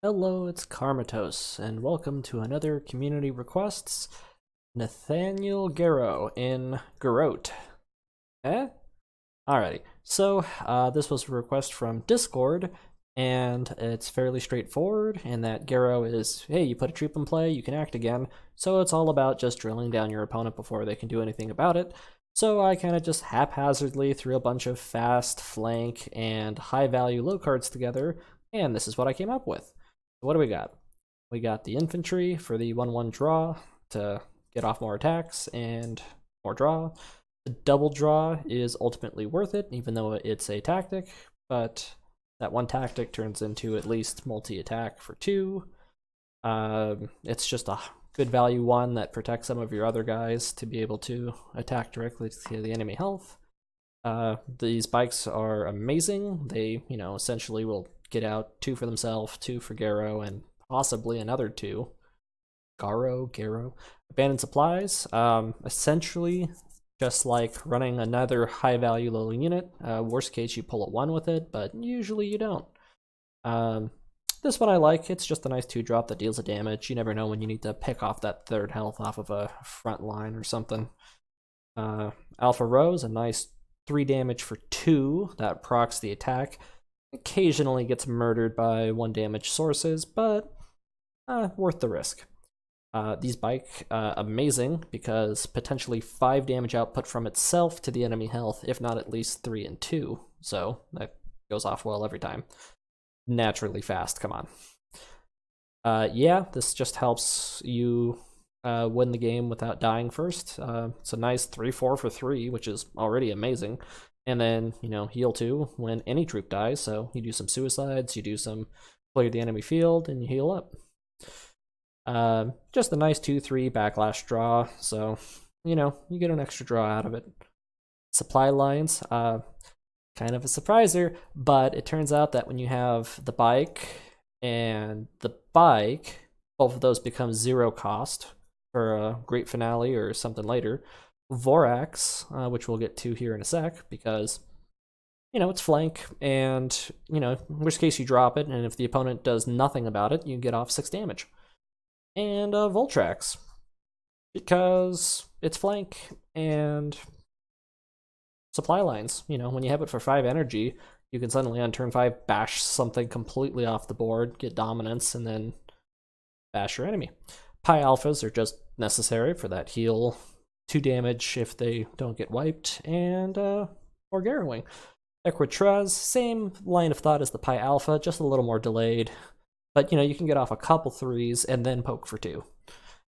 Hello, it's Karmatos, and welcome to another community requests. Nathaniel Garro in Garro-te. Eh? Alrighty, so this was a request from Discord, and it's fairly straightforward in that Garro is, hey, you put a troop in play, you can act again, so it's all about just drilling down your opponent before they can do anything about it. So I kind of just haphazardly threw a bunch of fast, flank, and high-value low cards together, and this is what I came up with. What do we got? We got the infantry for the 1-1 draw to get off more attacks and more draw. The double draw is ultimately worth it, even though it's a tactic, but that one tactic turns into at least multi-attack for 2. It's just a good value one that protects some of your other guys to be able to attack directly to the enemy health. These bikes are amazing. They, essentially will get out 2 for themselves, 2 for Garro, and possibly another 2. Garro. Abandoned supplies, essentially just like running another high value low unit. Worst case, you pull a 1 with it, but usually you don't. This one I like. It's just a nice 2-drop that deals a damage. You never know when you need to pick off that 3rd health off of a front line or something. Alpha Rose, a nice 3 damage for 2 that procs the attack. Occasionally gets murdered by 1 damage sources, but worth the risk. These bike, amazing, because potentially 5 damage output from itself to the enemy health, if not at least 3 and 2, so that goes off well every time. Naturally fast, come on. Yeah, this just helps you win the game without dying first. It's a nice 3-4 for 3, which is already amazing. And then, heal 2 when any troop dies, so you do some suicides, you do some clear the enemy field, and you heal up. Just a nice 2-3 backlash draw, so, you get an extra draw out of it. Supply lines, kind of a surpriser, but it turns out that when you have the bike and the bike, both of those become 0 cost for a great finale or something later. Vorax, which we'll get to here in a sec, because, it's flank, and, in which case you drop it, and if the opponent does nothing about it, you get off 6 damage. And Voltrax, because it's flank, and supply lines. When you have it for 5 energy, you can suddenly on turn 5 bash something completely off the board, get dominance, and then bash your enemy. Pi alphas are just necessary for that heal 2 damage if they don't get wiped, and or Garrowing. Equitrez, same line of thought as the Pi Alpha, just a little more delayed. But you can get off a couple 3s and then poke for 2.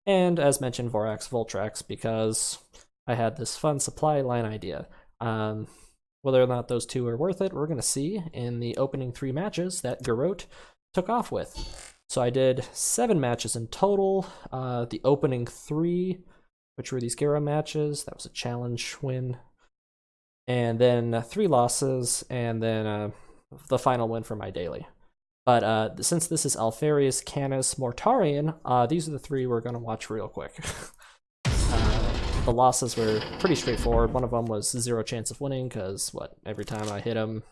And as mentioned, Vorax Voltrax, because I had this fun supply line idea. Whether or not those 2 are worth it, we're going to see in the opening 3 matches that Garro-te took off with. So I did 7 matches in total. The opening 3, which were these Garro matches. That was a challenge win. And then 3 losses, and then the final win for my daily. But since this is Alpharius, Canis, Mortarion, these are the 3 we're going to watch real quick. The losses were pretty straightforward. One of them was 0 chance of winning, because, every time I hit him,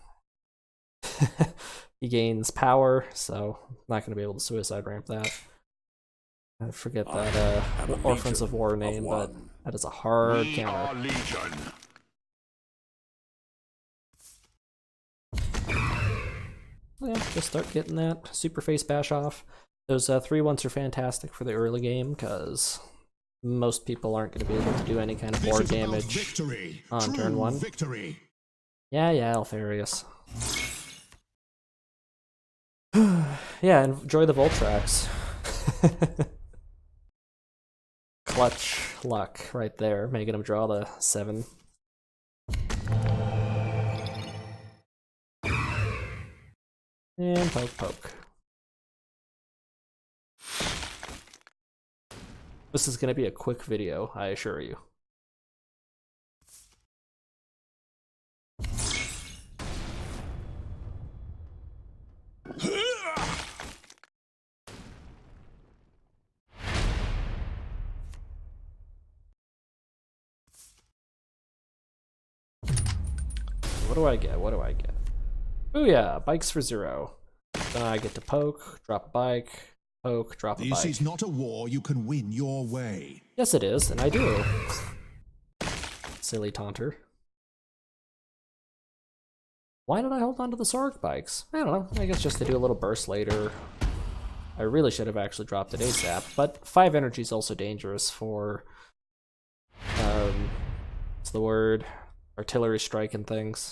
he gains power, so I'm not going to be able to suicide ramp that. I forget that Orphans of War name, but that is a hard counter. Yeah, just start getting that super face bash off. Those 3-1s are fantastic for the early game, because most people aren't going to be able to do any kind of board damage on turn 1. Yeah, Alpharius. Yeah, enjoy the Voltrax. Clutch luck right there, making him draw the 7. And poke. This is going to be a quick video, I assure you. What do I get? Oh yeah, bikes for 0. Then I get to poke, drop a bike, poke, drop a bike. This is not a war you can win your way. Yes, it is, and I do. Silly taunter. Why did I hold on to the Sorg bikes? I don't know. I guess just to do a little burst later. I really should have actually dropped it ASAP, but 5 energy is also dangerous for, what's the word? Artillery strike and things.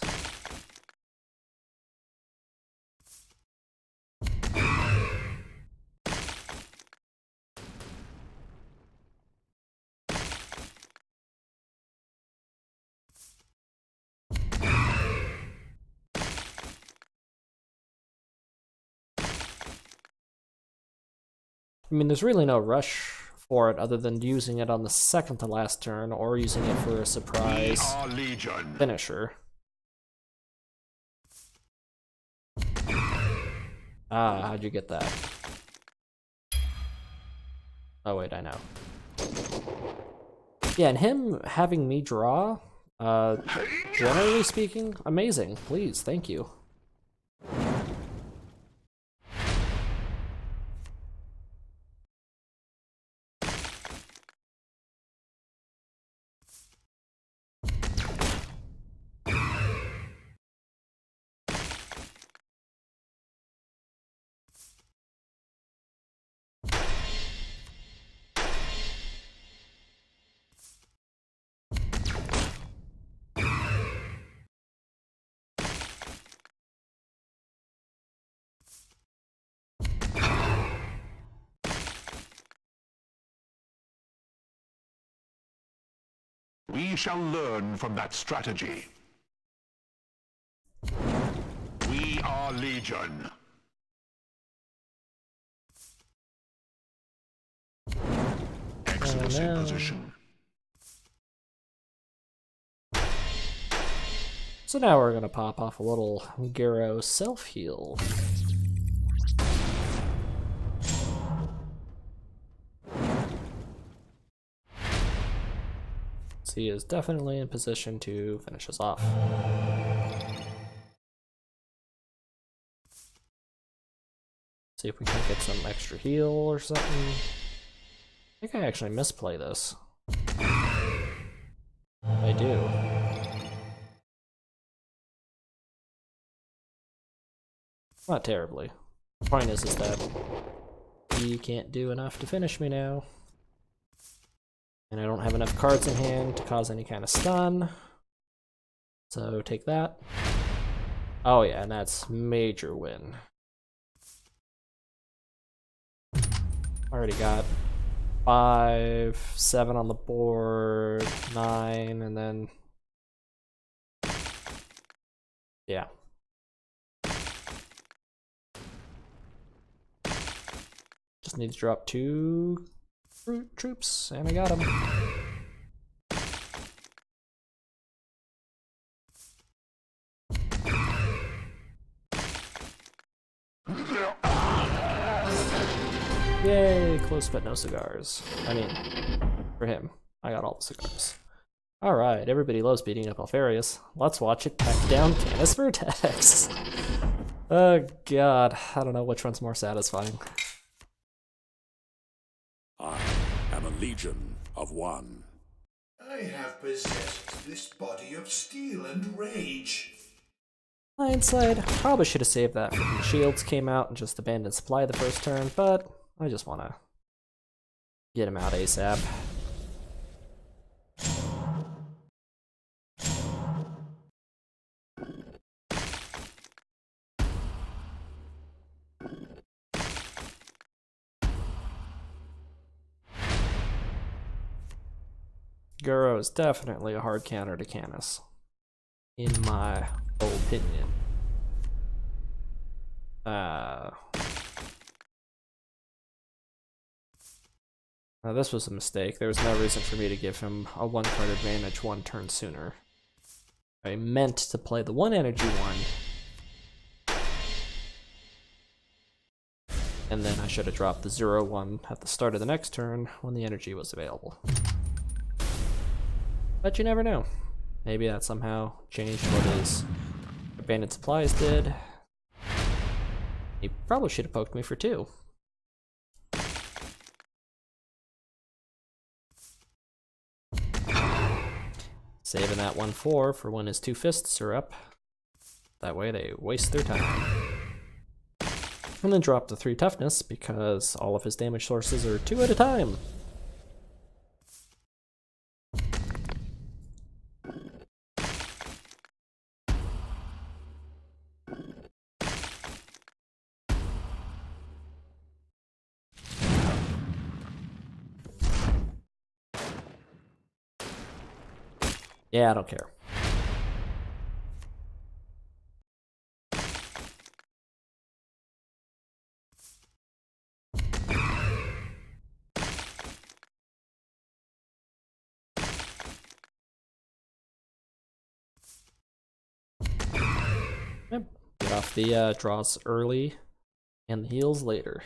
I mean, there's really no rush for it other than using it on the second to last turn or using it for a surprise finisher. Ah, how'd you get that? Oh wait, I know. Yeah, and him having me draw, generally speaking, amazing. Please, thank you. We shall learn from that strategy. We are Legion. Excellent in position. So now we're gonna pop off a little Garro self-heal. He is definitely in position to finish us off. See if we can get some extra heal or something. I think I actually misplay this. I do. Not terribly. The point is that he can't do enough to finish me now. And I don't have enough cards in hand to cause any kind of stun. So take that. Oh yeah, and that's major win. Already got 5, 7 on the board, 9, and then... yeah. Just need to drop 2 troops, and I got him. Yay, close but no cigars. I mean, for him, I got all the cigars. Alright, everybody loves beating up Arias. Let's watch it pack down Canis Vertex. Oh god, I don't know which one's more satisfying. I am a legion of one. I have possessed this body of steel and rage. Hindsight, probably should have saved that for when the shields came out and just abandoned supply the first turn, but I just want to get him out ASAP. Garro is definitely a hard counter to Canis, in my opinion. Now this was a mistake. There was no reason for me to give him a 1-card advantage 1 turn sooner. I meant to play the 1 energy one, and then I should have dropped the 0-1 at the start of the next turn when the energy was available. But you never know. Maybe that somehow changed what his abandoned supplies did. He probably should have poked me for 2. Saving that 1/4 for when his 2 fists are up. That way they waste their time. And then drop the 3 toughness because all of his damage sources are 2 at a time. Yeah, I don't care. Yep. Get off the draws early and the heals later.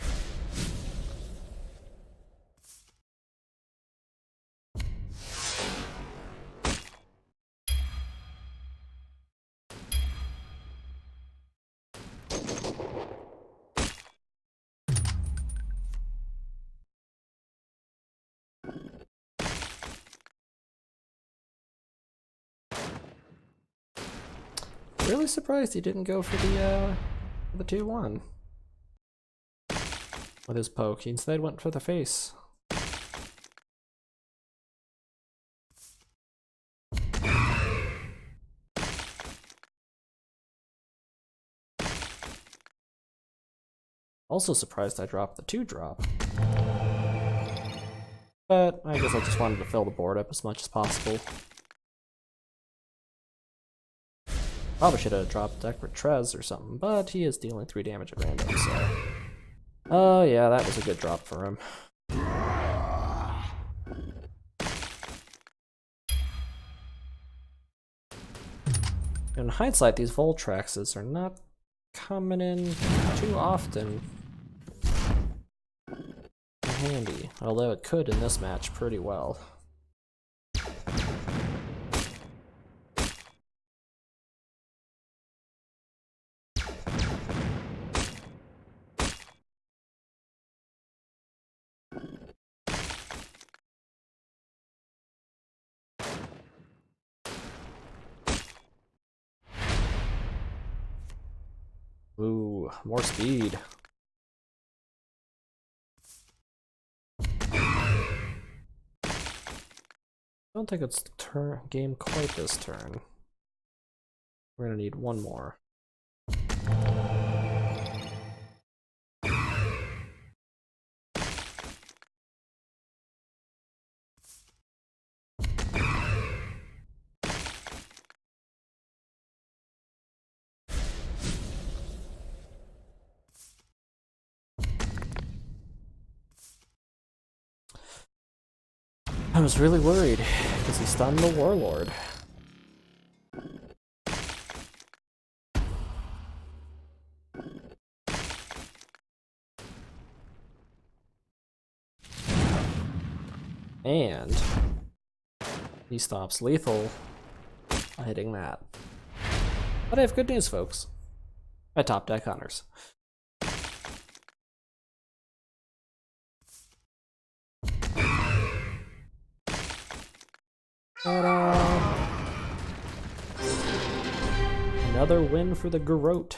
Really surprised he didn't go for the 2-1 with his poke. He instead went for the face. Also surprised I dropped the 2-drop. But I guess I just wanted to fill the board up as much as possible. Probably should have dropped Decret Trez or something, but he is dealing 3 damage at random, so... Oh yeah, that was a good drop for him. In hindsight, these Voltraxes are not coming in too often handy, although it could in this match pretty well. Ooh, more speed. I don't think it's the game quite this turn. We're gonna need 1 more. I was really worried because he stunned the Warlord. And he stops lethal by hitting that. But I have good news, folks. I top deck hunters. Ta-da! Another win for the Garro-te.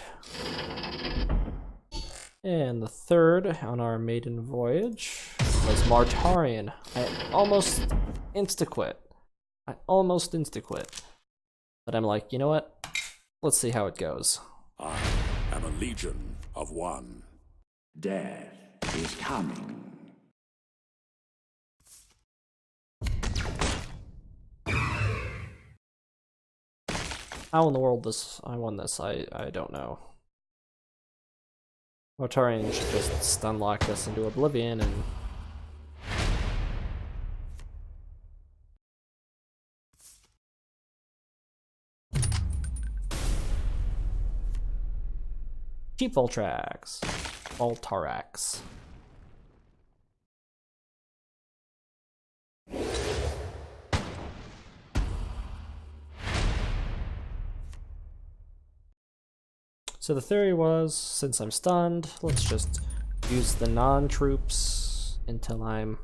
And the third on our maiden voyage was Martarian. I almost insta-quit. But I'm like, you know what? Let's see how it goes. I am a legion of 1. Death is coming. How in the world I won this, I don't know. Mortarian should just stun lock us into oblivion and... Cheap Voltrax. Voltarax. So the theory was, since I'm stunned, let's just use the non-troops until I'm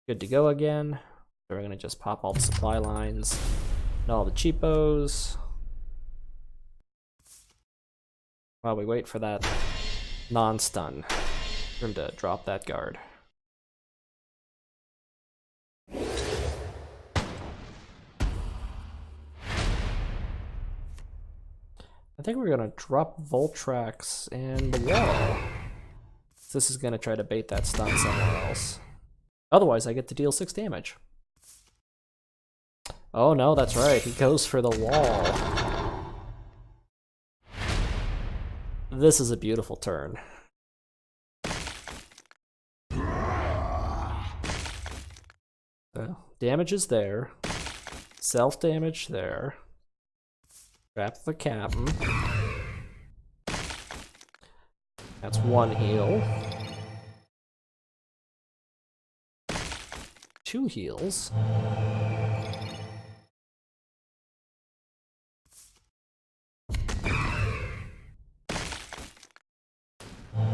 good to go again. So we're gonna just pop all the supply lines and all the cheapos while we wait for that non-stun for him to drop that guard. I think we're gonna drop Voltrax and the wall. This is gonna try to bait that stun somewhere else. Otherwise, I get to deal 6 damage. Oh no, that's right, he goes for the wall. This is a beautiful turn. Damage is there. Self-damage there. Trap the captain. That's 1 heal. 2 heals.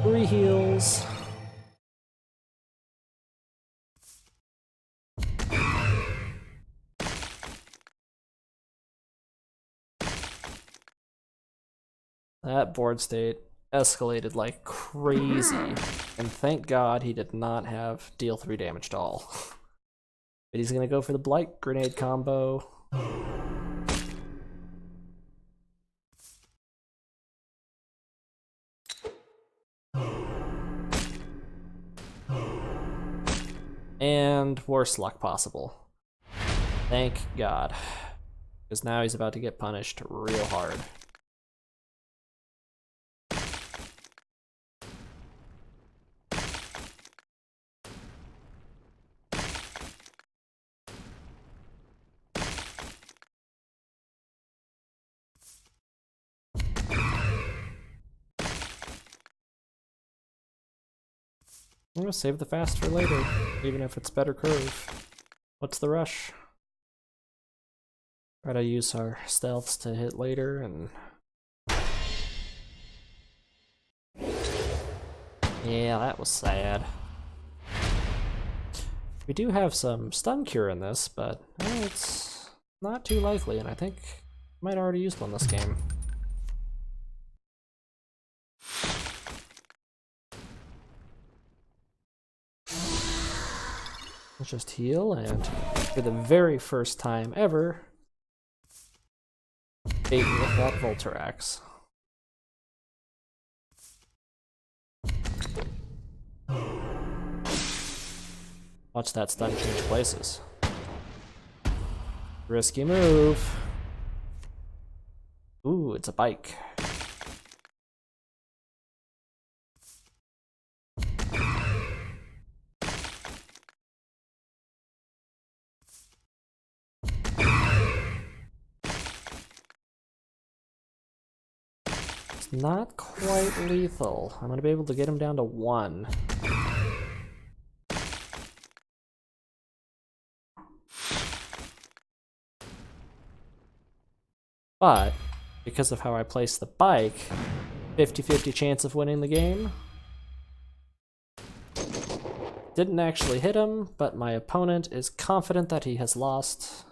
Three heals. That board state escalated like crazy, and thank God he did not have deal 3 damage to all. But he's gonna go for the Blight Grenade combo. And worst luck possible. Thank God. Because now he's about to get punished real hard. I'm gonna save the fast for later, even if it's better curve. What's the rush? Try to use our stealths to hit later and... Yeah, that was sad. We do have some stun cure in this, but it's not too likely, and I think I might already use one this game. Let's just heal, and for the very first time ever, bait with that Voltrax. Watch that stun change places. Risky move. Ooh, it's a bike. It's not quite lethal. I'm gonna be able to get him down to 1. But, because of how I placed the bike, 50-50 chance of winning the game. Didn't actually hit him, but my opponent is confident that he has lost.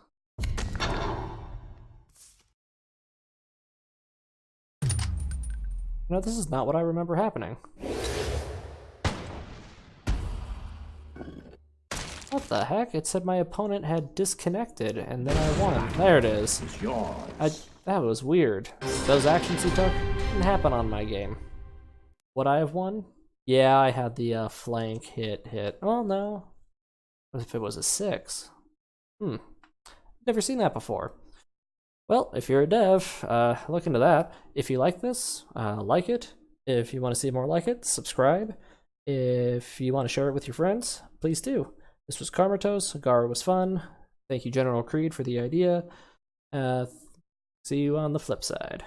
No, this is not what I remember happening. What the heck? It said my opponent had disconnected, and then I won. There it is. It's yours. That was weird. Those actions he took didn't happen on my game. Would I have won? Yeah, I had the flank hit. Oh no. What if it was a 6? Never seen that before. Well, if you're a dev, look into that. If you like this, like it. If you want to see more like it, subscribe. If you want to share it with your friends, please do. This was Garro-te. Garro was fun. Thank you, General Creed, for the idea. See you on the flip side.